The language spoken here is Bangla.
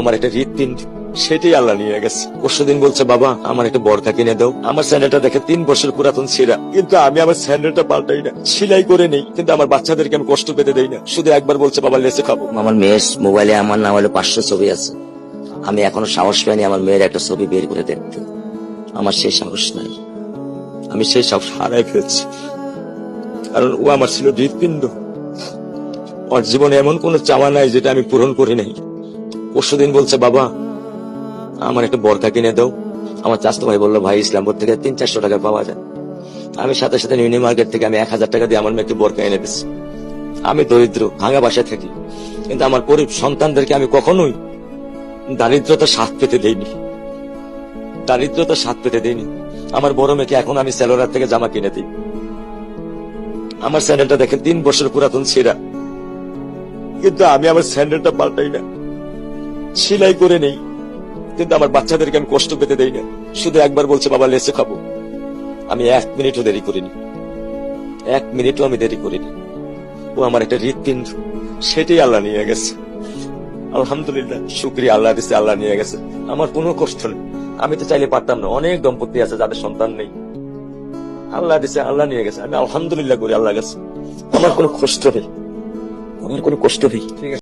আমার একটা হৃৎপিণ্ড, সেটাই আল্লাহ নিয়ে গেছে। পরশুদিন বলছে, বাবা আমার একটা বরখা কিনে দাও। আমার স্যান্ডেলটা দেখে 3 বছর পুরাতন ছেঁড়া, কিন্তু আমি আমার স্যান্ডেলটা পাল্টাই না, সেলাই করে নেই, কিন্তু আমার বাচ্চাদেরকে আমি কষ্ট পেতে দেই না। শুধু একবার বলছে, বাবা লেচে খাবো। আমার মেয়ের মোবাইলে আমার নাম হলো 500 ছবি আছে। আমি এখনো সাহস পাইনি আমার মেয়ের একটা ছবি বের করে দেখতে। আমার সেই সাহস নাই। আমি সেই সব হারাই ফেলছি, কারণ ও আমার ছিল হৃৎপিণ্ড। ওর জীবনে এমন কোন চাওয়া নাই যেটা আমি পূরণ করি নাই। পরশুদিন বলছে, বাবা আমার একটা বরখা কিনে দাও। আমার চাচাতো ভাই বললো, ভাই ইসলামপুর থেকে 300-400 টাকা পাওয়া যায়। আমি সাথে সাথে নিউ মার্কেট থেকে আমি 1000 টাকা দিয়ে আমার মেয়েকে বরখা এনে দিচ্ছি। আমি দরিদ্র, ভাঙা বাসায় থাকি, কিন্তু আমার সন্তানদেরকে আমি কখনোই দারিদ্রতা স্বাদ পেতে দেইনি। দারিদ্রতা স্বাদ পেতে দেইনি। আমার বড় মেয়েকে এখন আমি সেলোরার থেকে জামা কিনে দিই। আমার স্যান্ডেলটা দেখেন 3 বছর পুরাতন ছেঁড়া, কিন্তু আমি আমার স্যান্ডেলটা পাল্টাই না, সেলাই করে নেই, কিন্তু আমার বাচ্চাদেরকে আমি কষ্ট পেতে দেই না। শুধু একবার বলছে, বাবা লেচে খাবো। আমি 1 মিনিটও দেরি করিনি, 1 মিনিটও আমি দেরি করিনি। ও আমার একটা হৃৎপিণ্ড, সেটাই আল্লাহ নিয়ে গেছে। আলহামদুলিল্লাহ, শুকরিয়া, আল্লাহ দিছে, আল্লাহ নিয়ে গেছে। আমার কোনো কষ্ট নেই। আমি তো চাইলে পারতাম না। অনেক দম্পতি আছে যাদের সন্তান নেই, আল্লাহ দিছে, আল্লাহ নিয়ে গেছে। আমি আলহামদুলিল্লাহ করি আল্লাহ গেছে। আমার কোনো কষ্ট নেই, আমার কোনো কষ্ট নেই।